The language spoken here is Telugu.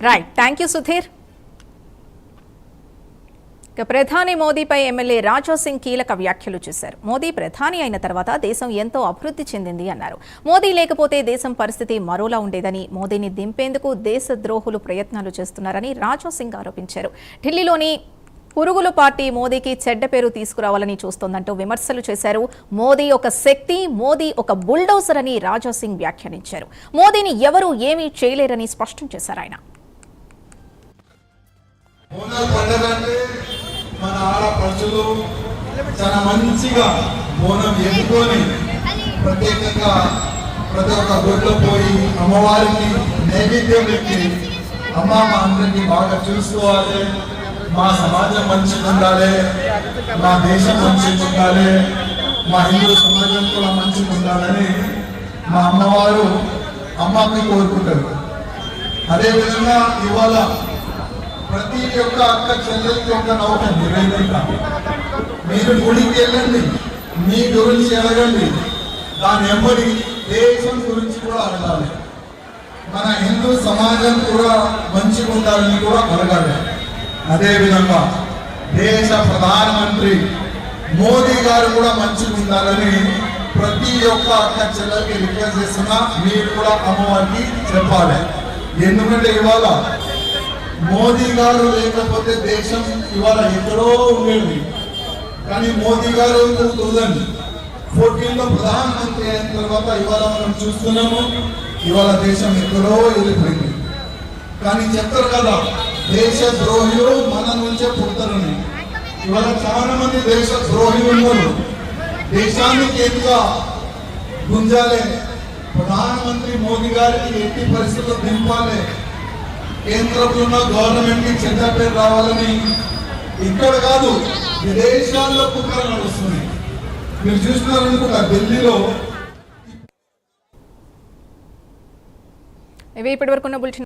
Right, thank you Sudheer. ప్రధాని మోదీపై ఎమ్మెల్యే రాజా సింగ్ కీలక వ్యాఖ్యలు చేశారు. మోదీ ప్రధాని అయిన తర్వాత దేశం ఎంతో అభివృద్ధి చెందింది అన్నారు. మోదీ లేకపోతే దేశం పరిస్థితి మరోలా ఉండేదని, మోదీని దింపేందుకు దేశద్రోహులు ప్రయత్నాలు చేస్తున్నారని రాజా సింగ్ ఆరోపించారు. ఢిల్లీలోని పురుగుల పార్టీ మోదీకి చెడ్డ పేరు తీసుకురావాలని చూస్తోందంటూ విమర్శలు చేశారు. మోదీ ఒక శక్తి, మోదీ ఒక బుల్డోజర్ అని రాజా సింగ్ వ్యాఖ్యానించారు. మోదీని ఎవరూ ఏమీ చేయలేరని స్పష్టం చేశారు ఆయన. మన ఆడపడుచులు చాలా మంచిగా బోనం ఎత్తుకొని ప్రత్యేకంగా ప్రతి ఒక్క గుడిలో పోయి అమ్మవారికి నైవేద్యం పెట్టి, అమ్మ మా అందరికీ బాగా చూసుకోవాలి, మా సమాజం మంచిగా ఉండాలి, మా దేశం మంచిగా ఉండాలి, మా హిందూ సమాజం కూడా మంచిగా ఉండాలని మా అమ్మవారు అమ్మకి కోరుకుంటారు. అదేవిధంగా ఇవాళ ప్రతి ఒక్క అక్క చెల్లెలకి ఒక నౌక నివేదిక, మీరు గుడికి వెళ్ళండి, మీ గురించి అడగండి, దాని ఎంబడి దేశం గురించి కూడా అడగాలి, మన హిందూ సమాజం కూడా మంచిగా ఉండాలని కూడా అడగాలి. అదేవిధంగా దేశ ప్రధానమంత్రి మోదీ గారు కూడా మంచిగా ఉండాలని ప్రతి ఒక్క అక్క చెల్లెలకి రిక్వెస్ట్ చేస్తున్నా, మీరు కూడా అమ్మవారికి చెప్పాలి. ఎందుకంటే ఇవాళ మోదీ గారు లేకపోతే దేశం ఇవాళ ఎక్కడో ఉండేది, కానీ మోదీ గారు 2014లో ప్రధానమంత్రి అయిన తర్వాత ఇవాళ మనం చూస్తున్నాము, ఇవాళ దేశం ఎక్కడో వెళ్ళిపోయింది. కానీ చెప్తారు కదా, దేశ ద్రోహులు మన నుంచే పుడతారని. ఇవాళ చాలా మంది దేశ ద్రోహులు ఉన్నారు. దేశానికి ఎక్కువ గుంజాలే, ప్రధానమంత్రి మోదీ గారికి ఎట్టి పరిస్థితుల్లో దింపాలి, కేంద్రంలో ఉన్న గవర్నమెంట్ కి చెడ్డ పేరు రావాలని ఇక్కడ కాదు విదేశాల్లో కుట్ర నడుస్తుంది. మీరు చూస్తున్నారనుకుంటా ఢిల్లీలో. ఇవి ఇప్పటివరకు ఉన్న బులెటిన్.